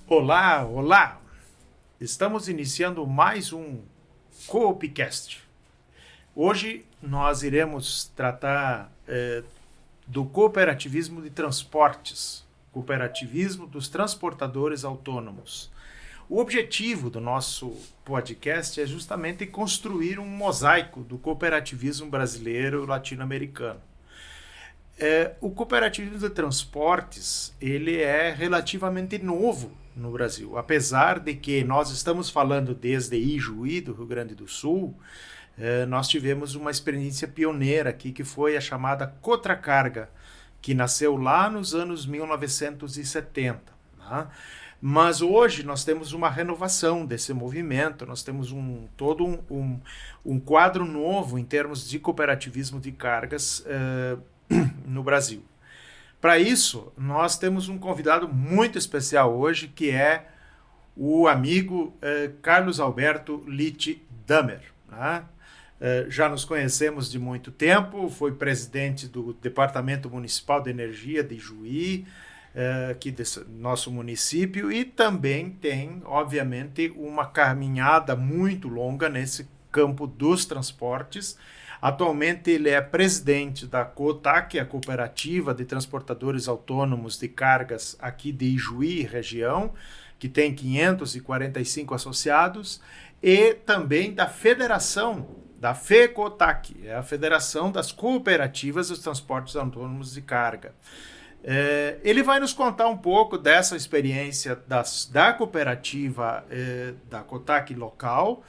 Olá, olá! Estamos iniciando mais um Coopcast. Hoje nós iremos tratar do cooperativismo de transportes, cooperativismo dos transportadores autônomos. O objetivo do nosso podcast é justamente construir um mosaico do cooperativismo brasileiro e latino-americano. O cooperativismo de transportes ele é relativamente novo no Brasil, apesar de que nós estamos falando desde Ijuí, do Rio Grande do Sul. Nós tivemos uma experiência pioneira aqui, que foi a chamada Cotracarga, que nasceu lá nos anos 1970. Né? Mas hoje nós temos uma renovação desse movimento, nós temos todo um quadro novo em termos de cooperativismo de cargas no Brasil. Para isso, nós temos um convidado muito especial hoje, que é o amigo Carlos Alberto Litti Damer. Né? Já nos conhecemos de muito tempo, foi presidente do Departamento Municipal de Energia de Ijuí, aqui desse nosso município, e também tem, obviamente, uma caminhada muito longa nesse campo dos transportes. Atualmente ele é presidente da COTAC, a Cooperativa de Transportadores Autônomos de Cargas aqui de Ijuí, região, que tem 545 associados, e também da Federação, da FECOTAC, é a Federação das Cooperativas dos Transportes Autônomos de Carga. Ele vai nos contar um pouco dessa experiência da cooperativa da COTAC local.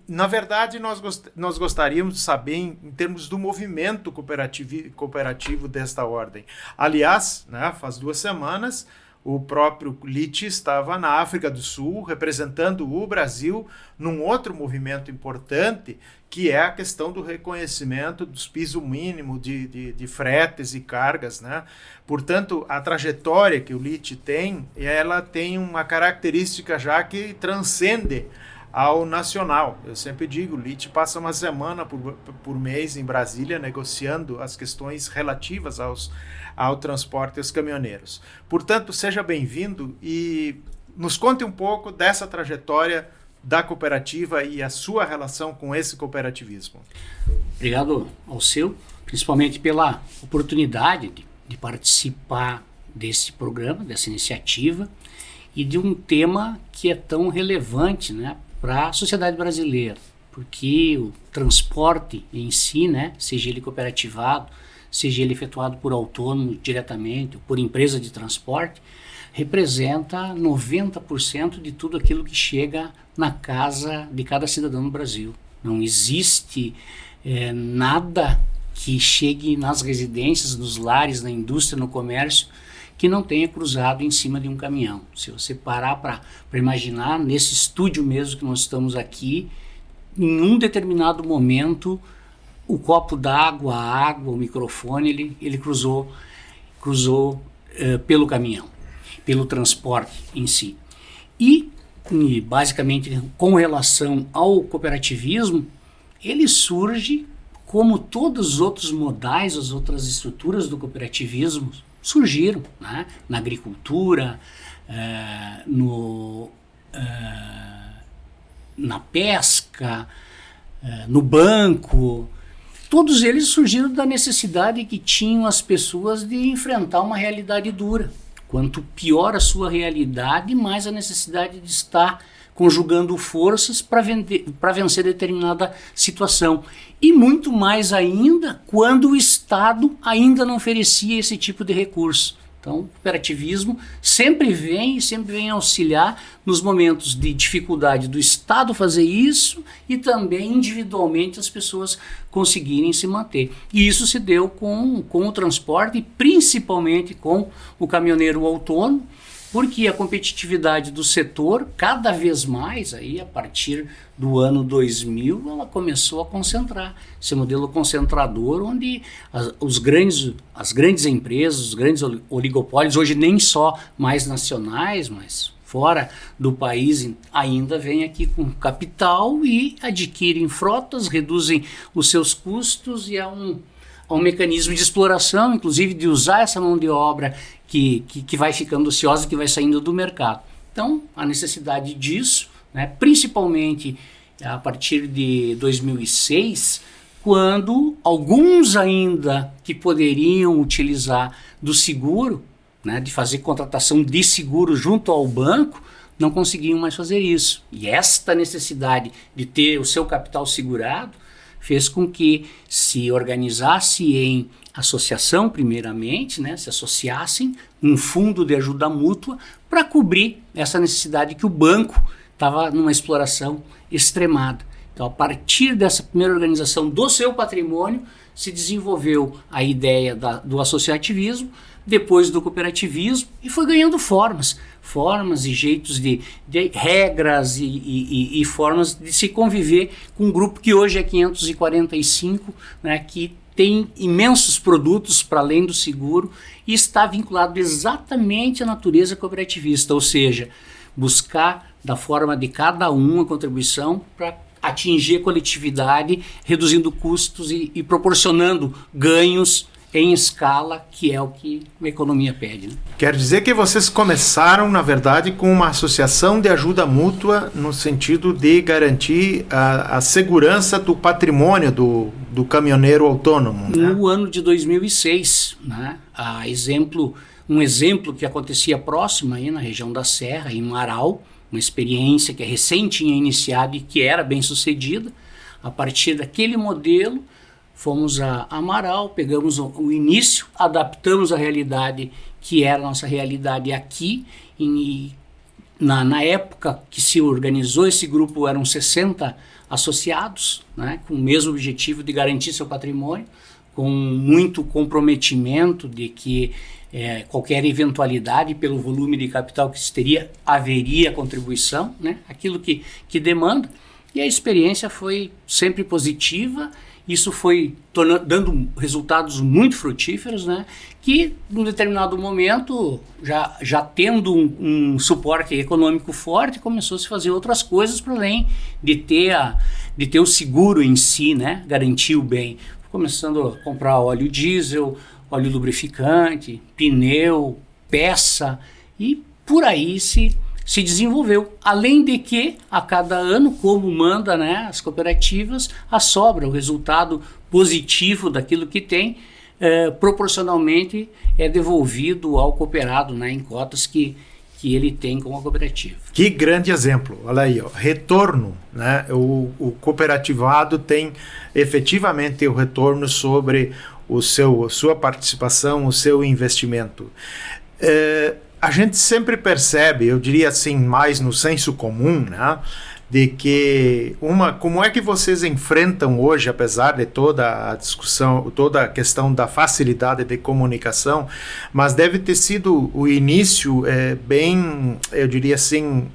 Na verdade, nós gostaríamos de saber em termos do movimento cooperativo desta ordem. Aliás, né, faz 2 semanas, o próprio Litti estava na África do Sul, representando o Brasil num outro movimento importante, que é a questão do reconhecimento dos pisos mínimos de fretes e cargas. Né? Portanto, a trajetória que o Litti tem, ela tem uma característica já que transcende ao nacional. Eu sempre digo, o Litti passa uma semana por mês em Brasília negociando as questões relativas ao transporte e aos caminhoneiros. Portanto, seja bem-vindo e nos conte um pouco dessa trajetória da cooperativa e a sua relação com esse cooperativismo. Obrigado ao seu, principalmente pela oportunidade de participar desse programa, dessa iniciativa e de um tema que é tão relevante, né, para a sociedade brasileira, porque o transporte em si, né, seja ele cooperativado, seja ele efetuado por autônomo diretamente, ou por empresa de transporte, representa 90% de tudo aquilo que chega na casa de cada cidadão no Brasil. Não existe nada que chegue nas residências, nos lares, na indústria, no comércio, que não tenha cruzado em cima de um caminhão. Se você parar para imaginar, nesse estúdio mesmo que nós estamos aqui, em um determinado momento, o copo d'água, a água, o microfone, ele cruzou pelo caminhão, pelo transporte em si. E basicamente, com relação ao cooperativismo, ele surge como todos os outros modais, as outras estruturas do cooperativismo surgiram, né? Na agricultura, na pesca, no banco. Todos eles surgiram da necessidade que tinham as pessoas de enfrentar uma realidade dura. Quanto pior a sua realidade, mais a necessidade de estar conjugando forças para vencer determinada situação. E muito mais ainda quando o Estado ainda não oferecia esse tipo de recurso. Então, o cooperativismo sempre vem auxiliar nos momentos de dificuldade do Estado fazer isso e também individualmente as pessoas conseguirem se manter. E isso se deu com o transporte e principalmente com o caminhoneiro autônomo, porque a competitividade do setor, cada vez mais, aí, a partir do ano 2000, ela começou a concentrar. Esse modelo concentrador, onde as grandes empresas, os grandes oligopólios, hoje nem só mais nacionais, mas fora do país, ainda vêm aqui com capital e adquirem frotas, reduzem os seus custos e há a um mecanismo de exploração, inclusive de usar essa mão de obra que vai ficando ociosa, que vai saindo do mercado. Então, a necessidade disso, né, principalmente a partir de 2006, quando alguns ainda que poderiam utilizar do seguro, né, de fazer contratação de seguro junto ao banco, não conseguiam mais fazer isso. E esta necessidade de ter o seu capital segurado fez com que se organizasse em associação, primeiramente, né, se associassem um fundo de ajuda mútua para cobrir essa necessidade que o banco estava numa exploração extremada. Então, a partir dessa primeira organização do seu patrimônio, se desenvolveu a ideia do associativismo, depois do cooperativismo, e foi ganhando formas e jeitos de regras e formas de se conviver com um grupo que hoje é 545, né, que tem imensos produtos para além do seguro e está vinculado exatamente à natureza cooperativista, ou seja, buscar da forma de cada um a contribuição para atingir a coletividade, reduzindo custos e proporcionando ganhos em escala, que é o que a economia pede. Né? Quer dizer que vocês começaram, na verdade, com uma associação de ajuda mútua no sentido de garantir a segurança do patrimônio do caminhoneiro autônomo. No ano de 2006, né? Um exemplo que acontecia próximo aí na região da Serra, em Marau, uma experiência que recém tinha iniciado e que era bem sucedida. A partir daquele modelo, fomos a Marau, pegamos o início, adaptamos a realidade que era a nossa realidade aqui. Na época que se organizou esse grupo, eram 60 associados, né, com o mesmo objetivo de garantir seu patrimônio, com muito comprometimento de que qualquer eventualidade pelo volume de capital que se teria, haveria contribuição, né, aquilo que demanda. E a experiência foi sempre positiva. Isso foi dando resultados muito frutíferos, né? Que, num determinado momento, já tendo um suporte econômico forte, começou a se fazer outras coisas para além de ter o seguro em si, né? Garantir o bem. Começando a comprar óleo diesel, óleo lubrificante, pneu, peça, e por aí se desenvolveu. Além de que, a cada ano, como manda, né, as cooperativas, a sobra, o resultado positivo daquilo que tem, proporcionalmente é devolvido ao cooperado, né, em cotas que ele tem com a cooperativa. Que grande exemplo, olha aí, ó, retorno, né? O cooperativado tem efetivamente o retorno sobre sua participação, o seu investimento. A gente sempre percebe, eu diria assim, mais no senso comum, né, de que como é que vocês enfrentam hoje, apesar de toda a discussão, toda a questão da facilidade de comunicação, mas deve ter sido o início bem, eu diria assim,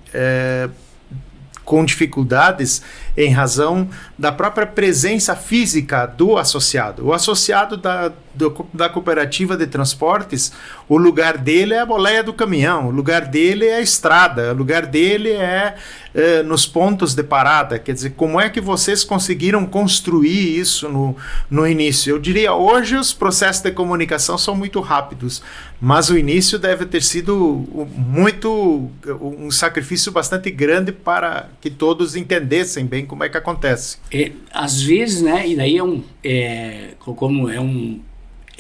com dificuldades em razão da própria presença física do associado. O associado da cooperativa de transportes, o lugar dele é a boleia do caminhão, o lugar dele é a estrada, o lugar dele é nos pontos de parada. Quer dizer, como é que vocês conseguiram construir isso no início? Eu diria, hoje os processos de comunicação são muito rápidos, mas o início deve ter sido um sacrifício bastante grande para que todos entendessem bem como é que acontece. Às vezes, né, e daí é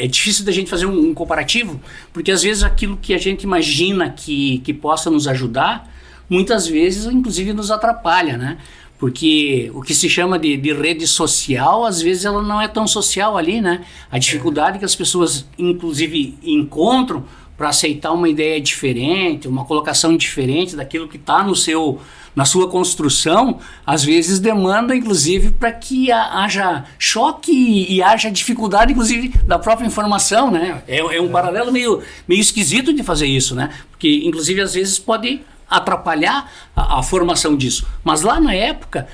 difícil da gente fazer um comparativo, porque às vezes aquilo que a gente imagina que possa nos ajudar, muitas vezes, inclusive, nos atrapalha, né? Porque o que se chama de rede social, às vezes ela não é tão social ali, né? A dificuldade que as pessoas, inclusive, encontram para aceitar uma ideia diferente, uma colocação diferente daquilo que está na sua construção, às vezes demanda, inclusive, para que haja choque e haja dificuldade, inclusive, da própria informação, né? É um paralelo meio esquisito de fazer isso, né? Porque, inclusive, às vezes pode atrapalhar a formação disso. Mas lá na época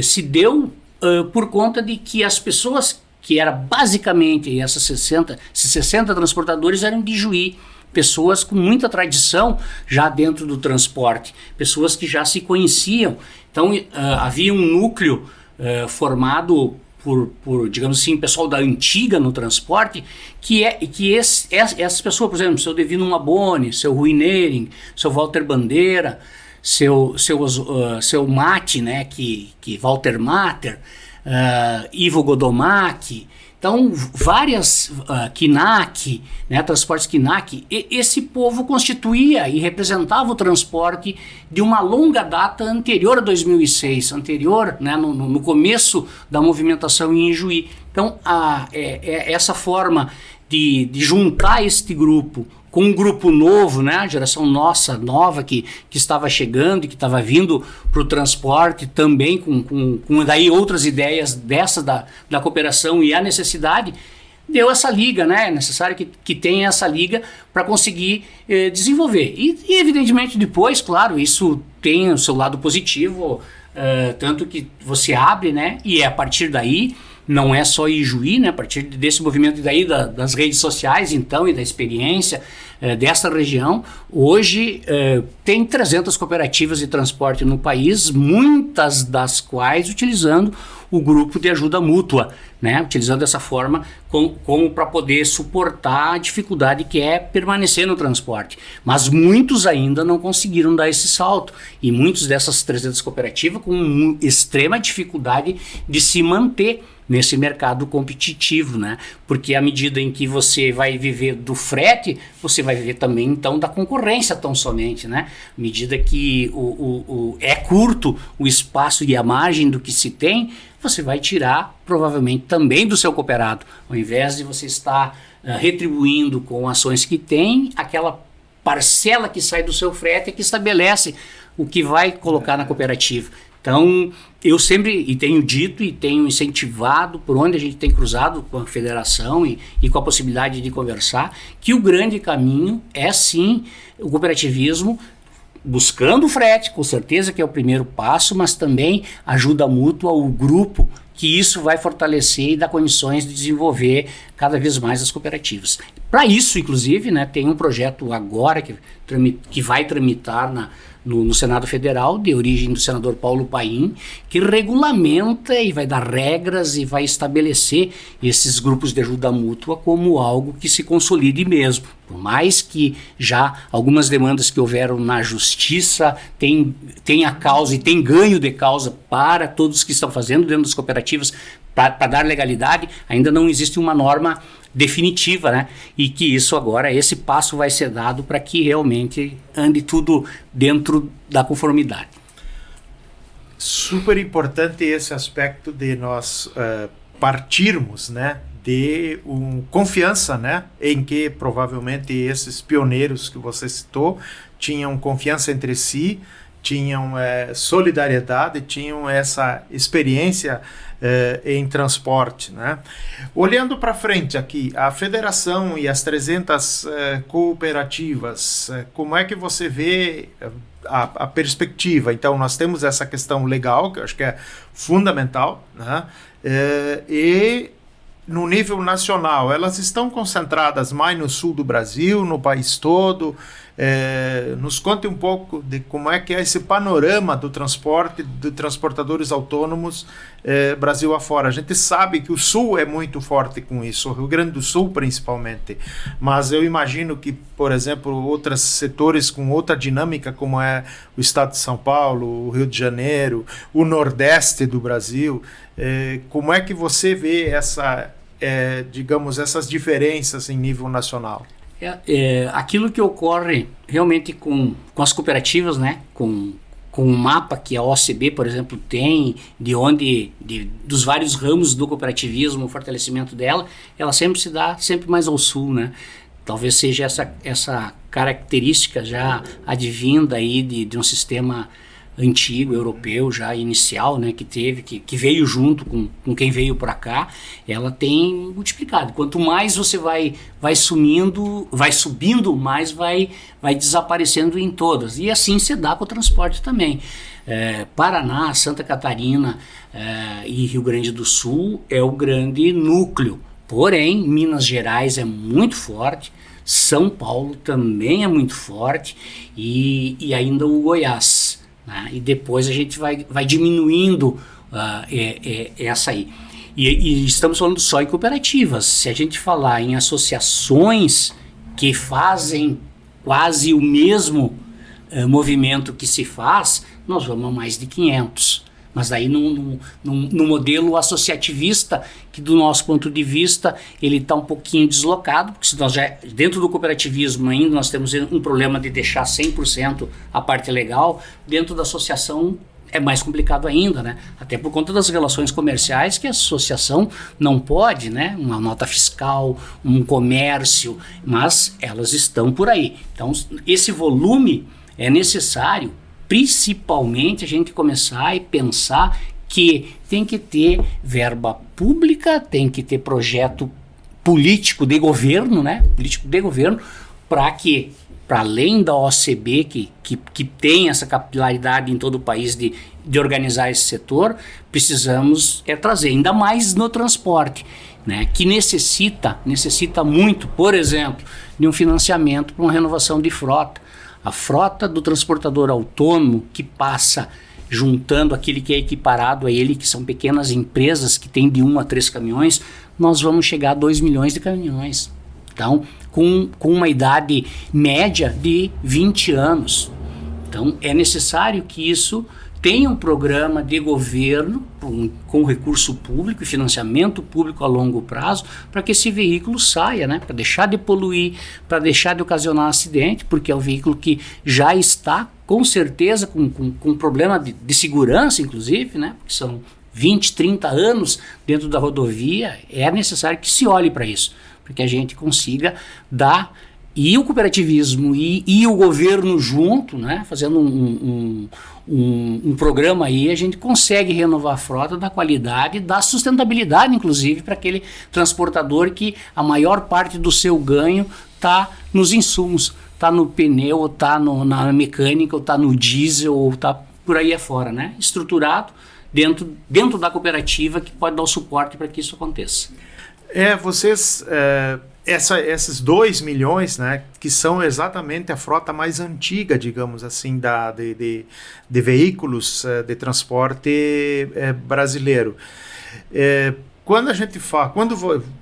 se deu por conta de que as pessoas, que era basicamente esses 60 transportadores, eram de Juí, pessoas com muita tradição já dentro do transporte, pessoas que já se conheciam. Então havia um núcleo formado digamos assim, pessoal da antiga no transporte, essas pessoas, por exemplo, seu Devino Maboni, seu Rui Nering, seu Walter Bandeira, seu Mate, né, que Walter Mater, Ivo Godomac, então várias KINAC, né, transportes KINAC, esse povo constituía e representava o transporte de uma longa data anterior a 2006, anterior, né, no começo da movimentação em Ijuí. Então essa forma de juntar este grupo com um grupo novo, né, a geração nova que estava chegando e que estava vindo para o transporte também com daí outras ideias dessa da cooperação e a necessidade, deu essa liga, né, é necessário que tenha essa liga para conseguir desenvolver. E evidentemente depois, claro, isso tem o seu lado positivo, tanto que você abre, né, e a partir daí, não é só Ijuí, né? A partir desse movimento daí das redes sociais, então, e da experiência dessa região, hoje tem 300 cooperativas de transporte no país, muitas das quais utilizando o grupo de ajuda mútua, né? Utilizando dessa forma como para poder suportar a dificuldade que é permanecer no transporte. Mas muitos ainda não conseguiram dar esse salto, e muitos dessas 300 cooperativas com extrema dificuldade de se manter nesse mercado competitivo, né? Porque à medida em que você vai viver do frete, você vai viver também então da concorrência tão somente, né? À medida que é curto o espaço e a margem do que se tem, você vai tirar provavelmente também do seu cooperado, ao invés de você estar retribuindo com ações que tem, aquela parcela que sai do seu frete é que estabelece o que vai colocar na cooperativa. Então, eu sempre tenho dito e tenho incentivado, por onde a gente tem cruzado com a federação e com a possibilidade de conversar, que o grande caminho é sim o cooperativismo, buscando o frete, com certeza que é o primeiro passo, mas também ajuda mútua ao grupo, que isso vai fortalecer e dar condições de desenvolver cada vez mais as cooperativas. Para isso, inclusive, né, tem um projeto agora que vai tramitar no Senado Federal, de origem do senador Paulo Paim, que regulamenta e vai dar regras e vai estabelecer esses grupos de ajuda mútua como algo que se consolide mesmo. Por mais que já algumas demandas que houveram na justiça tem a causa e tem ganho de causa para todos que estão fazendo dentro das cooperativas para dar legalidade, ainda não existe uma norma definitiva, né? E que isso agora, esse passo vai ser dado para que realmente ande tudo dentro da conformidade. Super importante esse aspecto de nós partirmos, né, de confiança, né, em que provavelmente esses pioneiros que você citou tinham confiança entre si, tinham solidariedade, tinham essa experiência em transporte, né? Olhando para frente aqui, a federação e as 300 cooperativas, como é que você vê a perspectiva? Então, nós temos essa questão legal, que eu acho que é fundamental, né? E no nível nacional, elas estão concentradas mais no sul do Brasil, no país todo. Nos conte um pouco de como é que é esse panorama do transporte, de transportadores autônomos Brasil afora. A gente sabe que o Sul é muito forte com isso, o Rio Grande do Sul principalmente, mas eu imagino que, por exemplo, outros setores com outra dinâmica, como é o estado de São Paulo, o Rio de Janeiro, o Nordeste do Brasil, como é que você vê digamos, essas diferenças em nível nacional? Aquilo que ocorre realmente com as cooperativas, né, com o mapa que a OCB, por exemplo, tem, dos vários ramos do cooperativismo, o fortalecimento dela, ela sempre se dá sempre mais ao sul, né? Talvez seja essa característica já advinda aí de um sistema antigo, europeu, já inicial, né, que veio junto com quem veio para cá, ela tem multiplicado. Quanto mais você vai subindo, mais vai desaparecendo em todas. E assim se dá com o transporte também. Paraná, Santa Catarina e Rio Grande do Sul é o grande núcleo. Porém, Minas Gerais é muito forte, São Paulo também é muito forte e ainda o Goiás. Né? E depois a gente vai diminuindo essa aí. E estamos falando só em cooperativas. Se a gente falar em associações que fazem quase o mesmo movimento que se faz, nós vamos a mais de 500. Mas daí no modelo associativista, que do nosso ponto de vista, ele está um pouquinho deslocado, porque se nós já, dentro do cooperativismo ainda nós temos um problema de deixar 100% a parte legal, dentro da associação é mais complicado ainda, né? Até por conta das relações comerciais que a associação não pode, né? Uma nota fiscal, um comércio, mas elas estão por aí. Então, esse volume é necessário, principalmente a gente começar e pensar que tem que ter verba pública, tem que ter projeto político de governo, né? Político de governo, para que, para além da OCB, que tem essa capilaridade em todo o país de organizar esse setor, precisamos trazer, ainda mais no transporte, né? Que necessita muito, por exemplo, de um financiamento para uma renovação de frota. A frota do transportador autônomo, que passa juntando aquele que é equiparado a ele, que são pequenas empresas que têm de 1 a 3 caminhões, nós vamos chegar a 2 milhões de caminhões. Então, com uma idade média de 20 anos. Então, é necessário que isso tenha um programa de governo com recurso público e financiamento público a longo prazo para que esse veículo saia, né? Para deixar de poluir, para deixar de ocasionar acidente, porque é um veículo que já está, com certeza, com problema de segurança, inclusive, né? Porque são 20, 30 anos dentro da rodovia, é necessário que se olhe para isso, para que a gente consiga dar, e o cooperativismo e o governo junto, né, fazendo um programa aí, a gente consegue renovar a frota da qualidade, da sustentabilidade, inclusive, para aquele transportador que a maior parte do seu ganho está nos insumos, está no pneu, ou está na mecânica, ou está no diesel, ou está por aí afora, né, estruturado dentro da cooperativa, que pode dar o suporte para que isso aconteça. Esses 2 milhões, né, que são exatamente a frota mais antiga, digamos assim, de veículos de transporte brasileiro. Quando a gente fala,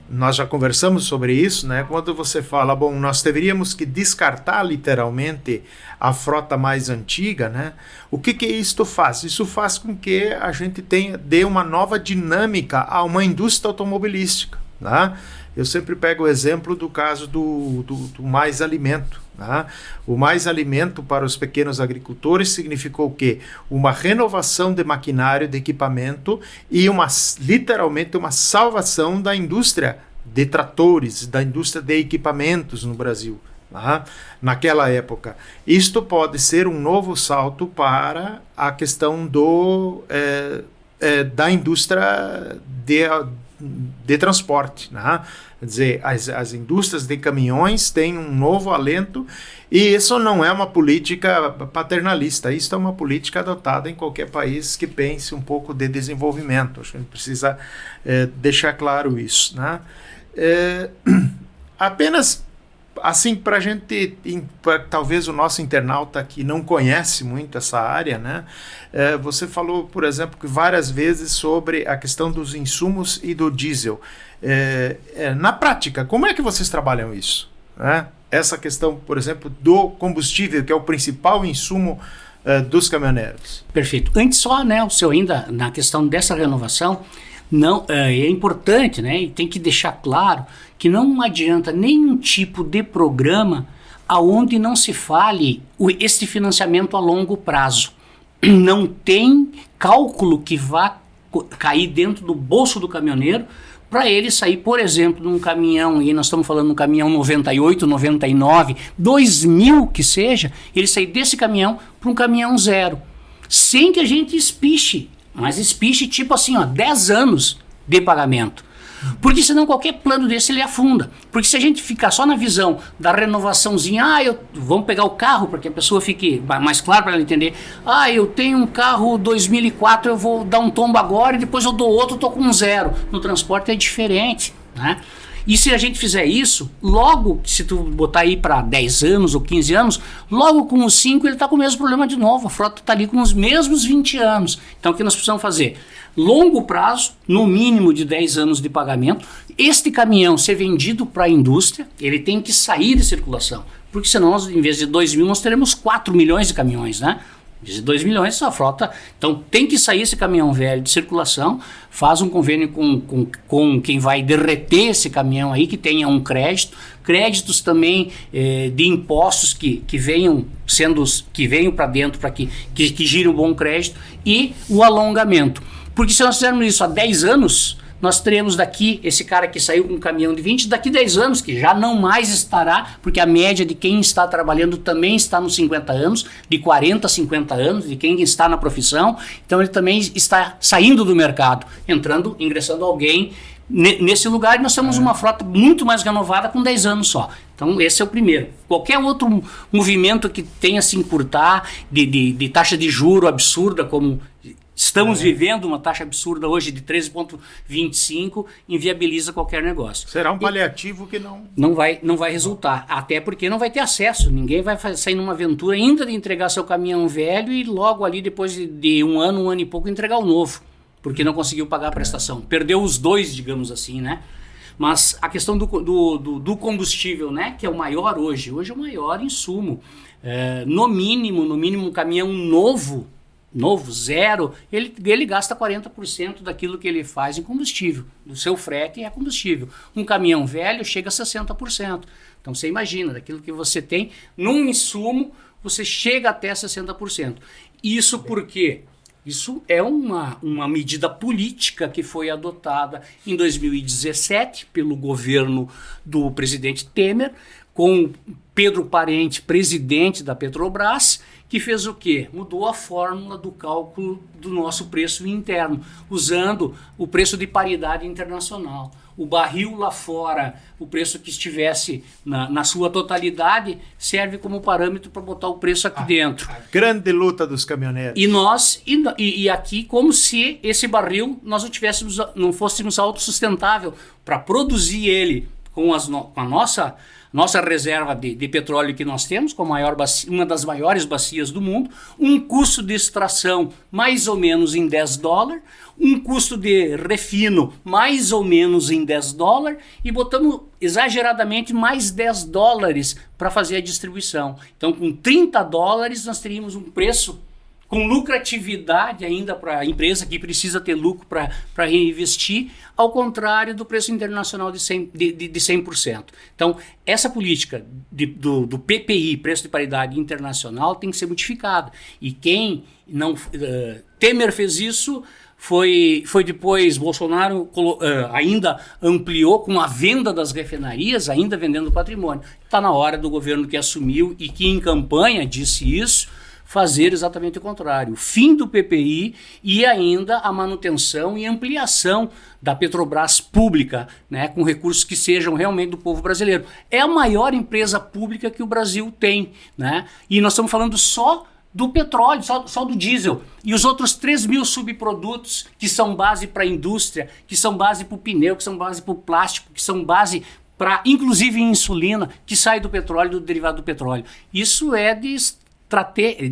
nós já conversamos sobre isso, né, quando você fala, bom, nós deveríamos que descartar literalmente a frota mais antiga, né, o que isto faz? Isso faz com que a gente dê uma nova dinâmica a uma indústria automobilística, né? Eu sempre pego o exemplo do caso do Mais Alimento. Né? O Mais Alimento para os pequenos agricultores significou o quê? Uma renovação de maquinário, de equipamento e literalmente uma salvação da indústria de tratores, da indústria de equipamentos no Brasil. Né? Naquela época. Isto pode ser um novo salto para a questão da indústria de transporte, né? Quer dizer, as indústrias de caminhões têm um novo alento, e isso não é uma política paternalista, isso é uma política adotada em qualquer país que pense um pouco de desenvolvimento. Acho que a gente precisa deixar claro isso, né? Apenas assim, para a gente, talvez o nosso internauta que não conhece muito essa área, né? Você falou, por exemplo, que várias vezes sobre a questão dos insumos e do diesel. Na prática, como é que vocês trabalham isso? Né? Essa questão, por exemplo, do combustível, que é o principal insumo dos caminhoneiros. Perfeito. Antes só, né, o seu ainda, na questão dessa renovação, não, é importante, né, e tem que deixar claro que não adianta nenhum tipo de programa aonde não se fale esse financiamento a longo prazo. Não tem cálculo que vá cair dentro do bolso do caminhoneiro para ele sair, por exemplo, num caminhão, e nós estamos falando de um caminhão 98, 99, 2000 que seja, ele sair desse caminhão para um caminhão zero, sem que a gente espiche, mas espiche tipo assim, 10 anos de pagamento. Porque senão qualquer plano desse ele afunda. Porque se a gente ficar só na visão da renovaçãozinha, vamos pegar o carro para que a pessoa fique mais claro para ela entender. Eu tenho um carro 2004, eu vou dar um tombo agora e depois eu dou outro, eu estou com um zero. No transporte é diferente, né? E se a gente fizer isso, logo, se tu botar aí para 10 anos ou 15 anos, logo com os 5 ele está com o mesmo problema de novo. A frota está ali com os mesmos 20 anos. Então o que nós precisamos fazer? Longo prazo, no mínimo de 10 anos de pagamento. Este caminhão ser vendido para a indústria, ele tem que sair de circulação. Porque senão, nós, em vez de 2 mil, nós teremos 4 milhões de caminhões, né? Em vez de 2 milhões, sua frota. Então tem que sair esse caminhão velho de circulação, faz um convênio com quem vai derreter esse caminhão aí, que tenha um crédito. Créditos também de impostos que venham para dentro, para que gire um bom crédito. E o alongamento. Porque se nós fizermos isso há 10 anos, nós teremos daqui, esse cara que saiu com um caminhão de 20, daqui 10 anos, que já não mais estará, porque a média de quem está trabalhando também está nos 50 anos, de 40 a 50 anos, de quem está na profissão, então ele também está saindo do mercado, ingressando alguém nesse lugar, e nós temos uma frota muito mais renovada com 10 anos só. Então esse é o primeiro. Qualquer outro movimento que tenha se encurtar, de taxa de juro absurda, como estamos vivendo uma taxa absurda hoje de 13,25, inviabiliza qualquer negócio. Será um paliativo que não vai resultar, até porque não vai ter acesso. Ninguém vai sair numa aventura ainda de entregar seu caminhão velho e logo ali depois de um ano e pouco entregar o novo, porque não conseguiu pagar a prestação. Perdeu os dois, digamos assim, né? Mas a questão do combustível, né, que é o maior hoje é o maior insumo. No mínimo, um caminhão novo, zero, ele gasta 40% daquilo que ele faz em combustível. Do seu frete é combustível. Um caminhão velho chega a 60%. Então você imagina, daquilo que você tem, num insumo, você chega até 60%. Isso por quê? Isso é uma medida política que foi adotada em 2017 pelo governo do presidente Temer, com Pedro Parente, presidente da Petrobras, que fez o quê? Mudou a fórmula do cálculo do nosso preço interno, usando o preço de paridade internacional. O barril lá fora, o preço que estivesse na sua totalidade, serve como parâmetro para botar o preço aqui dentro. A grande luta dos caminhoneiros. E aqui, como se esse barril nós não fôssemos autossustentável para produzir ele com a nossa reserva de petróleo que nós temos, com uma das maiores bacias do mundo, um custo de extração mais ou menos em $10, um custo de refino mais ou menos em $10, e botamos exageradamente mais $10 para fazer a distribuição. Então, com $30 nós teríamos um preço com lucratividade ainda para a empresa que precisa ter lucro para reinvestir, ao contrário do preço internacional de 100%. Então, essa política do PPI, preço de paridade internacional, tem que ser modificada. E quem não... Temer fez isso, foi depois, Bolsonaro ainda ampliou com a venda das refinarias, ainda vendendo patrimônio. Está na hora do governo que assumiu e que em campanha disse isso, fazer exatamente o contrário, o fim do PPI e ainda a manutenção e ampliação da Petrobras pública, né, com recursos que sejam realmente do povo brasileiro. É a maior empresa pública que o Brasil tem, né? E nós estamos falando só do petróleo, só do diesel. E os outros 3 mil subprodutos que são base para a indústria, que são base para o pneu, que são base para o plástico, que são base para, inclusive, insulina, que sai do petróleo, do derivado do petróleo. Isso é de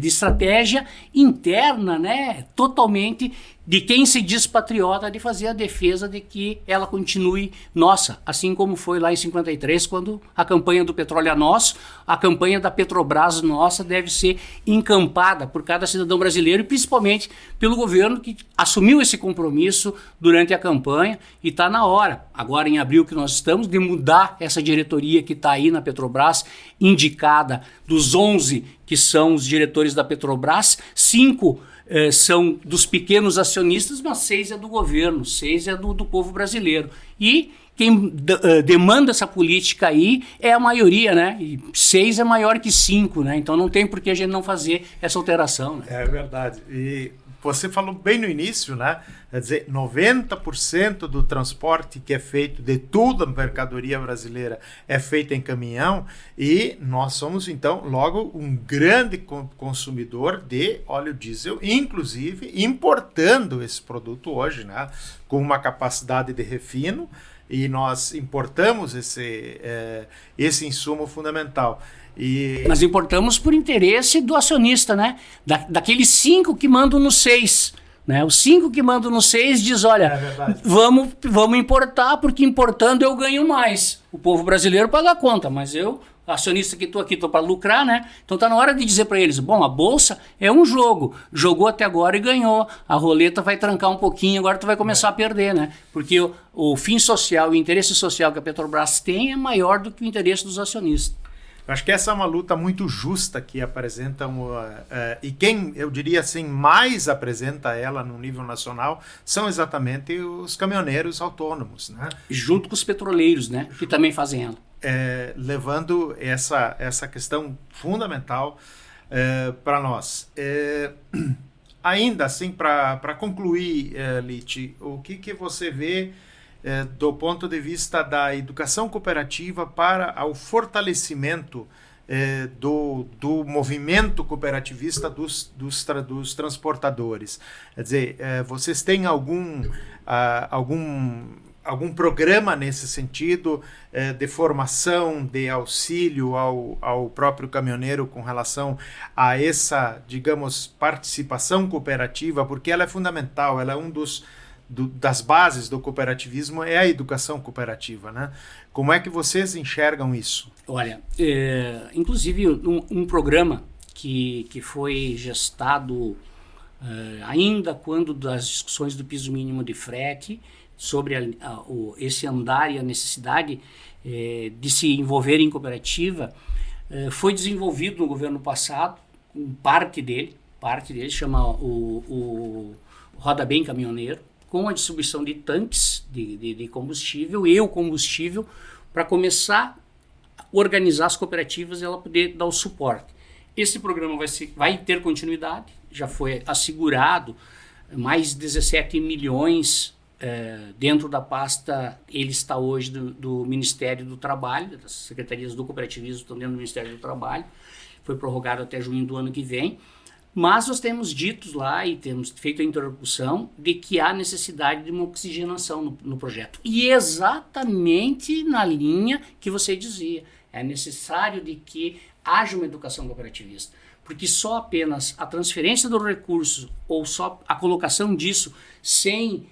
estratégia interna, né, totalmente de quem se diz patriota, de fazer a defesa de que ela continue nossa, assim como foi lá em 53, quando a campanha do petróleo é nosso, a campanha da Petrobras nossa deve ser encampada por cada cidadão brasileiro e principalmente pelo governo que assumiu esse compromisso durante a campanha, e está na hora, agora em abril que nós estamos, de mudar essa diretoria que está aí na Petrobras, indicada dos 11 que são os diretores da Petrobras, 5 são dos pequenos acionistas, mas 6 é do governo, 6 é do povo brasileiro. E quem demanda essa política aí é a maioria, né? E 6 é maior que 5, né? Então não tem por que a gente não fazer essa alteração, né? É verdade. E você falou bem no início, né? Quer dizer, 90% do transporte que é feito de toda a mercadoria brasileira é feita em caminhão, e nós somos, então, logo um grande consumidor de óleo diesel, inclusive importando esse produto hoje, né? Com uma capacidade de refino e nós importamos esse insumo fundamental. Mas importamos por interesse do acionista, né? Daqueles 5 que mandam no 6. Né? Os 5 que mandam no 6 diz, olha, vamos importar, porque importando eu ganho mais. O povo brasileiro paga a conta, mas eu, acionista que estou aqui, estou para lucrar, né? Então está na hora de dizer para eles, bom, a bolsa é um jogo, jogou até agora e ganhou, a roleta vai trancar um pouquinho, agora tu vai começar a perder, né? Porque o fim social, o interesse social que a Petrobras tem é maior do que o interesse dos acionistas. Acho que essa é uma luta muito justa que apresentam, e quem, eu diria assim, mais apresenta ela no nível nacional são exatamente os caminhoneiros autônomos, né? Junto com os petroleiros, né? Que também fazem ela. Levando essa questão fundamental para nós. Ainda assim, para concluir, Lite, o que você vê do ponto de vista da educação cooperativa para o fortalecimento do movimento cooperativista dos transportadores? Quer dizer, vocês têm algum programa nesse sentido de formação, de auxílio ao próprio caminhoneiro com relação a essa, digamos, participação cooperativa? Porque ela é fundamental, ela é das bases do cooperativismo, é a educação cooperativa, né? Como é que vocês enxergam isso? Olha, inclusive um programa que foi gestado ainda quando das discussões do piso mínimo de frete, sobre esse andar e a necessidade de se envolver em cooperativa, foi desenvolvido no governo passado, parte dele chama o Roda Bem Caminhoneiro, com a distribuição de tanques de combustível e o combustível para começar a organizar as cooperativas e ela poder dar o suporte. Esse programa vai ter continuidade, já foi assegurado mais 17 milhões dentro da pasta, ele está hoje do Ministério do Trabalho, das secretarias do cooperativismo estão dentro do Ministério do Trabalho, foi prorrogado até junho do ano que vem. Mas nós temos dito lá e temos feito a interlocução de que há necessidade de uma oxigenação no projeto. E exatamente na linha que você dizia. É necessário de que haja uma educação cooperativista. Porque só apenas a transferência do recurso ou só a colocação disso sem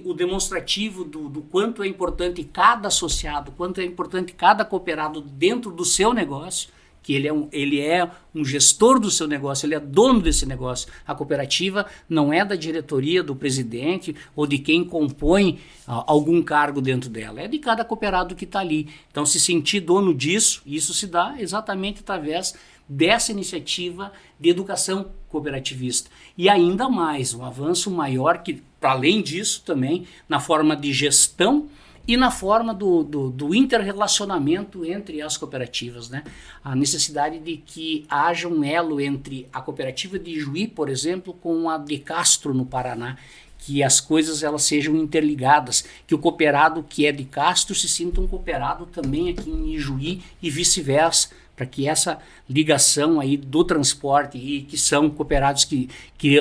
o demonstrativo do quanto é importante cada associado, quanto é importante cada cooperado dentro do seu negócio, que ele é um gestor do seu negócio, ele é dono desse negócio. A cooperativa não é da diretoria, do presidente ou de quem compõe algum cargo dentro dela, é de cada cooperado que está ali. Então, se sentir dono disso, isso se dá exatamente através dessa iniciativa de educação cooperativista. E ainda mais, um avanço maior que, para além disso, também na forma de gestão e na forma do interrelacionamento entre as cooperativas, né? A necessidade de que haja um elo entre a cooperativa de Ijuí, por exemplo, com a de Castro, no Paraná, que as coisas elas sejam interligadas, que o cooperado que é de Castro se sinta um cooperado também aqui em Ijuí e vice-versa, para que essa ligação aí do transporte e que são cooperados que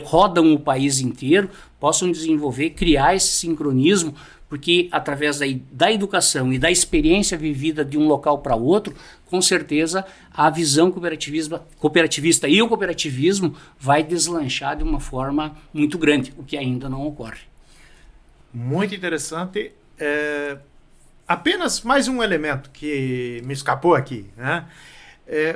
rodam o país inteiro possam desenvolver, criar esse sincronismo, porque através da educação e da experiência vivida de um local para outro, com certeza a visão cooperativista e o cooperativismo vai deslanchar de uma forma muito grande, o que ainda não ocorre. Muito interessante. Apenas mais um elemento que me escapou aqui, né?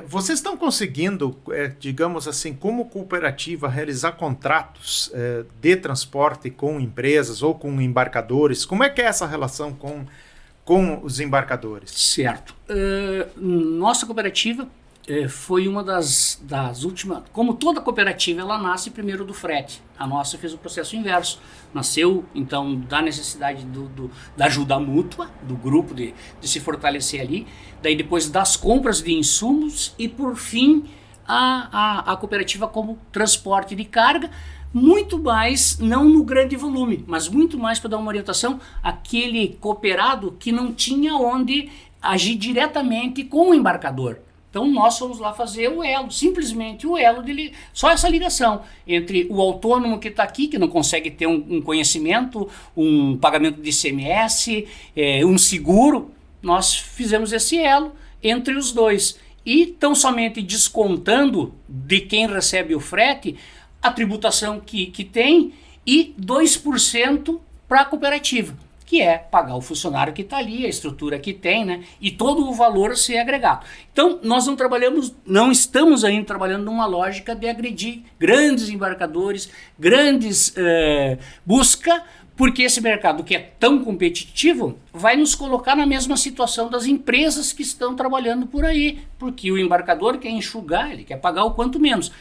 Vocês estão conseguindo, digamos assim, como cooperativa, realizar contratos de transporte com empresas ou com embarcadores? Como é que é essa relação com os embarcadores? Certo. Nossa cooperativa foi uma das últimas... Como toda cooperativa, ela nasce primeiro do frete. A nossa fez o processo inverso. Nasceu, então, da necessidade da ajuda mútua, do grupo de se fortalecer ali. Daí, depois das compras de insumos e, por fim, a cooperativa como transporte de carga. Muito mais, não no grande volume, mas muito mais para dar uma orientação àquele cooperado que não tinha onde agir diretamente com o embarcador. Então nós fomos lá fazer o elo, simplesmente o elo dele, só essa ligação entre o autônomo que está aqui, que não consegue ter um conhecimento, um pagamento de ICMS, um seguro. Nós fizemos esse elo entre os dois. E tão somente descontando de quem recebe o frete a tributação que tem e 2% para a cooperativa, que é pagar o funcionário que está ali, a estrutura que tem, né? E todo o valor ser agregado. Então, nós não estamos ainda trabalhando numa lógica de agredir grandes embarcadores, grandes busca, porque esse mercado que é tão competitivo vai nos colocar na mesma situação das empresas que estão trabalhando por aí, porque o embarcador quer enxugar, ele quer pagar o quanto menos.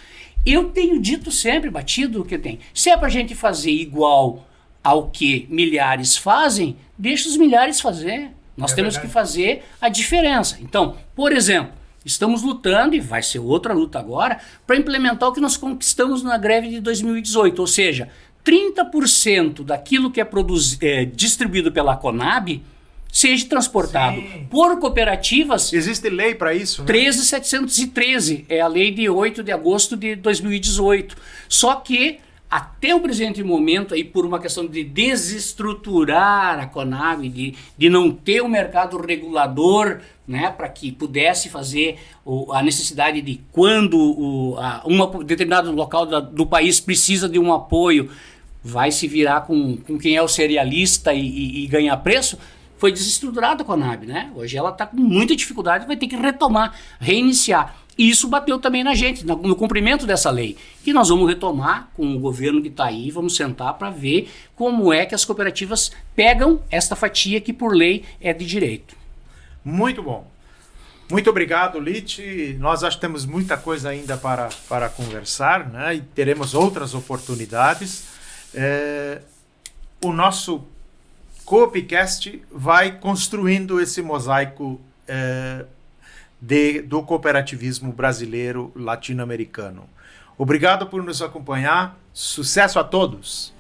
Eu tenho dito sempre, batido o que tem, se é para a gente fazer igual ao que milhares fazem, deixa os milhares fazer. Nós temos que fazer a diferença. Então, por exemplo, estamos lutando, e vai ser outra luta agora, para implementar o que nós conquistamos na greve de 2018, ou seja, 30% daquilo que é distribuído pela Conab seja transportado por cooperativas. Existe lei para isso, né? 13.713, é a lei de 8 de agosto de 2018. Só que até o presente momento, aí, por uma questão de desestruturar a Conab, de não ter um mercado regulador, né, para que pudesse fazer a necessidade de quando um determinado local do país precisa de um apoio, vai se virar com quem é o cerealista e ganhar preço, foi desestruturada a Conab, né? Hoje ela está com muita dificuldade, vai ter que retomar, reiniciar. E isso bateu também na gente, no cumprimento dessa lei, que nós vamos retomar com o governo que está aí, vamos sentar para ver como é que as cooperativas pegam esta fatia que por lei é de direito. Muito bom. Muito obrigado, Lite. Nós acho que temos muita coisa ainda para conversar, né? E teremos outras oportunidades. O nosso Coopcast vai construindo esse mosaico do cooperativismo brasileiro latino-americano. Obrigado por nos acompanhar. Sucesso a todos!